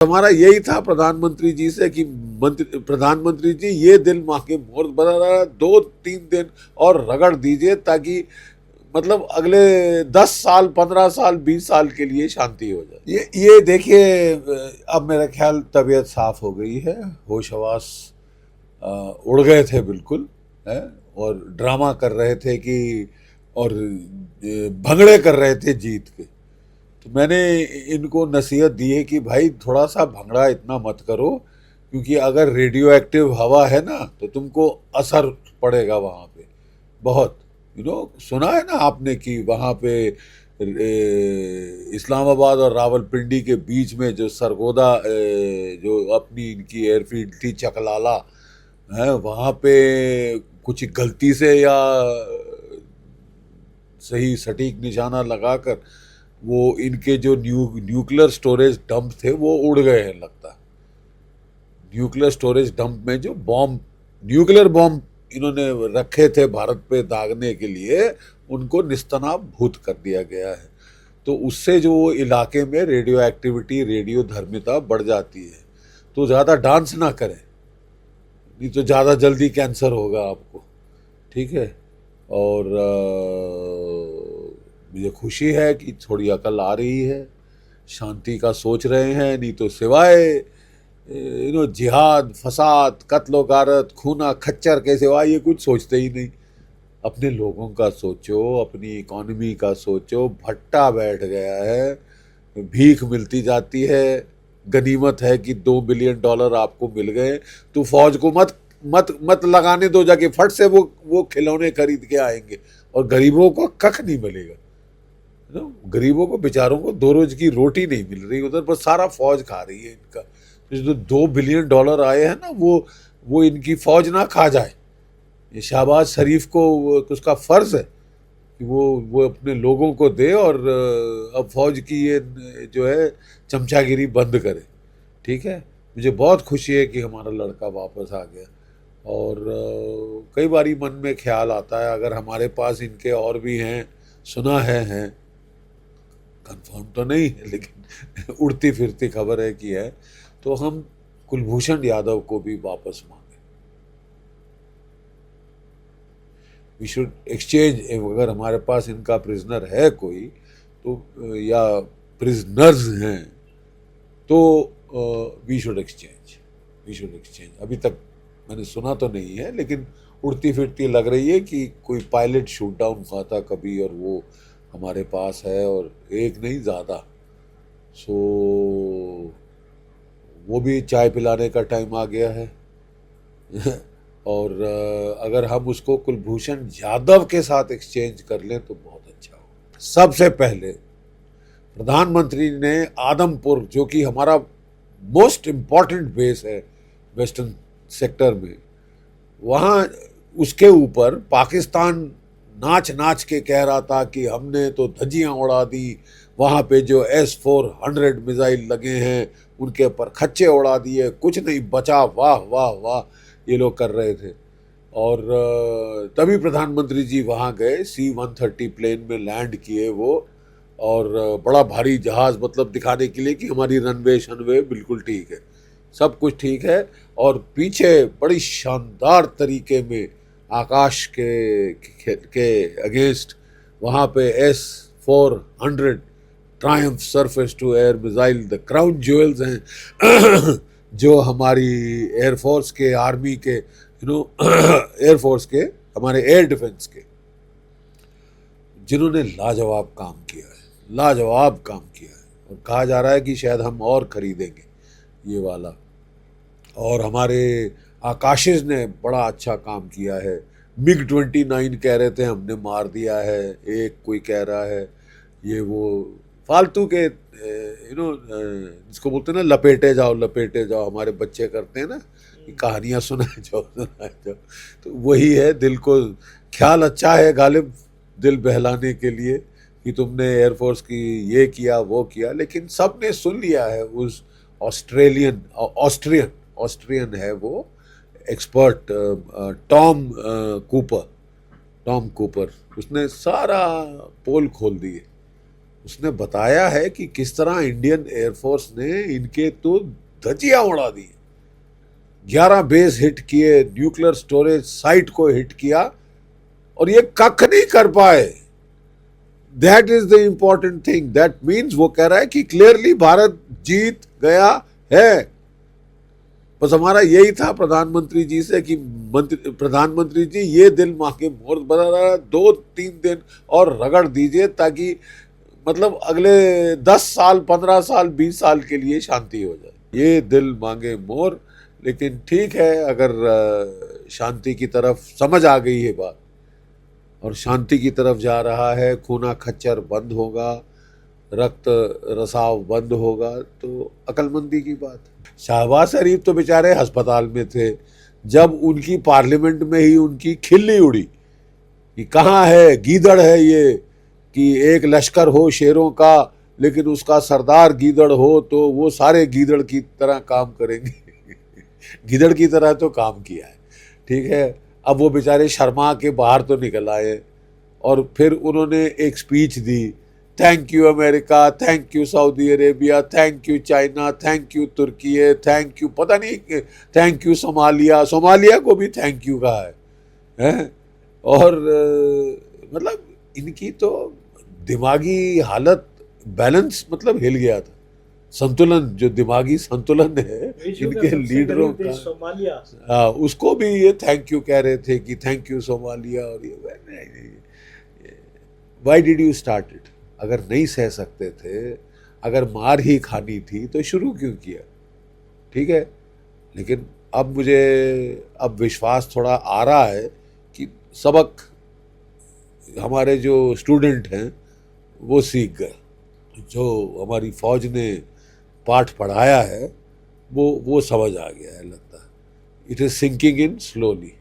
हमारा यही था प्रधानमंत्री जी से कि प्रधानमंत्री जी ये दिल मांगे मोर बना रहा 2-3 दिन और रगड़ दीजिए, ताकि मतलब अगले 10 साल, 15 साल, 20 साल के लिए शांति हो जाए। ये देखिए, अब मेरा ख्याल तबीयत साफ हो गई है, होश हवास उड़ गए थे बिल्कुल है, और ड्रामा कर रहे थे कि, और भंगड़े कर रहे थे जीत के। तो मैंने इनको नसीहत दी है कि भाई थोड़ा सा भंगड़ा इतना मत करो, क्योंकि अगर रेडियो एक्टिव हवा है ना तो तुमको असर पड़ेगा वहाँ पे बहुत। सुना है ना आपने कि वहाँ पे इस्लामाबाद और रावलपिंडी के बीच में जो सरगोदा जो अपनी इनकी एयरफील्ड थी चकलाला है, वहाँ पे कुछ गलती से या सही सटीक निशाना लगाकर वो इनके जो न्यूक्लियर स्टोरेज डंप थे वो उड़ गए हैं लगता है। न्यूक्लियर स्टोरेज डंप में जो बॉम्ब, न्यूक्लियर बॉम्ब इन्होंने रखे थे भारत पे दागने के लिए, उनको निस्तनाबूत कर दिया गया है। तो उससे जो इलाके में रेडियो एक्टिविटी, रेडियो धर्मिता बढ़ जाती है। तो ज़्यादा डांस ना करें, नहीं तो ज़्यादा जल्दी कैंसर होगा आपको, ठीक है। और मुझे खुशी है कि थोड़ी अकल आ रही है, शांति का सोच रहे हैं, नहीं तो सिवाय जिहाद, फसाद, कत्लो गारत, खूना खच्चर के सिवाय ये कुछ सोचते ही नहीं। अपने लोगों का सोचो, अपनी इकोनॉमी का सोचो। भट्टा बैठ गया है, भीख मिलती जाती है। गनीमत है कि $2 बिलियन आपको मिल गए, तो फौज को मत मत मत लगाने दो, जाके फट से वो खिलौने खरीद के आएंगे, और गरीबों को कख नहीं मिलेगा। गरीबों को बेचारों को 2 रोज की रोटी नहीं मिल रही उधर, पर सारा फौज खा रही है इनका। जो $2 बिलियन आए हैं ना, वो इनकी फौज ना खा जाए। ये शहबाज शरीफ को उसका फर्ज है कि वो अपने लोगों को दे, और अब फौज की ये जो है चमचागिरी बंद करे, ठीक है। मुझे बहुत खुशी है कि हमारा लड़का वापस आ गया। और कई बारी मन में ख्याल आता है, अगर हमारे पास इनके और भी हैं, सुना है कंफर्म तो नहीं है लेकिन उड़ती फिरती खबर है कि है, तो हम कुलभूषण यादव को भी वापस मांगे। We should exchange. अगर हमारे पास इनका प्रिजनर है कोई, तो या प्रिजनर्स हैं, तो वी शुड एक्सचेंज। अभी तक मैंने सुना तो नहीं है, लेकिन उड़ती फिरती लग रही है कि कोई पायलट शूट डाउन हुआ था कभी, और वो हमारे पास है, और एक नहीं ज़्यादा। सो वो भी चाय पिलाने का टाइम आ गया है। और अगर हम उसको कुलभूषण यादव के साथ एक्सचेंज कर लें तो बहुत अच्छा हो। सबसे पहले प्रधानमंत्री ने आदमपुर, जो कि हमारा मोस्ट इम्पॉर्टेंट बेस है वेस्टर्न सेक्टर में, वहाँ उसके ऊपर पाकिस्तान नाच नाच के कह रहा था कि हमने तो धज्जियाँ उड़ा दी, वहाँ पे जो S-400 मिसाइल लगे हैं उनके ऊपर खच्चे उड़ा दिए, कुछ नहीं बचा, वाह वाह वाह ये लोग कर रहे थे। और तभी प्रधानमंत्री जी वहाँ गए, C-130 प्लेन में लैंड किए वो, और बड़ा भारी जहाज़, मतलब दिखाने के लिए कि हमारी रनवे शनवे बिल्कुल ठीक है, सब कुछ ठीक है। और पीछे बड़ी शानदार तरीके में आकाश के अगेंस्ट वहाँ पे S-400 triumph surface to air missile, the crown jewels हैं जो हमारी एयरफोर्स के, आर्मी के, एयरफोर्स के, हमारे एयर डिफेंस के, जिन्होंने लाजवाब काम किया है, लाजवाब काम किया है। और कहा जा रहा है कि शायद हम और खरीदेंगे ये वाला। और हमारे आकाशिस ने बड़ा अच्छा काम किया है। MiG-29 कह रहे थे हमने मार दिया है, एक कोई कह रहा है ये वो फालतू के जिसको बोलते हैं ना लपेटे जाओ, हमारे बच्चे करते हैं ना कि कहानियाँ सुनाए जाओ। तो वही है, दिल को ख्याल अच्छा है गालिब, दिल बहलाने के लिए कि तुमने एयरफोर्स की ये किया वो किया, लेकिन सब ने सुन लिया है। उस ऑस्ट्रियन है वो एक्सपर्ट, टॉम कूपर, उसने सारा पोल खोल दिए उसने बताया है कि किस तरह इंडियन एयरफोर्स ने इनके तो धजिया उड़ा दी, 11 बेस हिट किए, न्यूक्लियर स्टोरेज साइट को हिट किया और ये कख नहीं कर पाए। That is the important thing. That means वो कह रहा है कि क्लियरली भारत जीत गया है। बस हमारा यही था प्रधानमंत्री जी से कि प्रधानमंत्री जी ये दिल मांगे मोर बना रहा, 2-3 दिन और रगड़ दीजिए ताकि मतलब अगले 10 साल, 15 साल, 20 साल के लिए शांति हो जाए। ये दिल मांगे मोर। लेकिन ठीक है, अगर शांति की तरफ समझ आ गई है बात और शांति की तरफ जा रहा है, खूना खच्चर बंद होगा, रक्त रसाव बंद होगा, तो अक्लमंदी की बात है। शहबाज शरीफ तो बेचारे अस्पताल में थे जब उनकी पार्लियामेंट में ही उनकी खिल्ली उड़ी कि कहाँ है गीदड़ है ये, कि एक लश्कर हो शेरों का लेकिन उसका सरदार गीदड़ हो तो वो सारे गीदड़ की तरह काम करेंगे। गीदड़ की तरह तो काम किया है, ठीक है। अब वो बेचारे शर्मा के बाहर तो निकल आए और फिर उन्होंने एक स्पीच दी, thank you America, thank you Saudi Arabia, thank you China, thank you तुर्की, थैंक यू पता नहीं, थैंक यू सोमालिया, सोमालिया को भी थैंक यू कहा है? और मतलब इनकी तो दिमागी हालत, बैलेंस मतलब हिल गया था। संतुलन, जो दिमागी संतुलन है इनके लीडरों का, उसको भी ये थैंक यू कह रहे थे कि थैंक यू सोमालिया। और ये why did you start it? अगर नहीं सह सकते थे, अगर मार ही खानी थी तो शुरू क्यों किया? ठीक है, लेकिन अब मुझे विश्वास थोड़ा आ रहा है कि सबक हमारे जो स्टूडेंट हैं वो सीख गए। जो हमारी फौज ने पाठ पढ़ाया है वो समझ आ गया है, लगता है। It is sinking in slowly.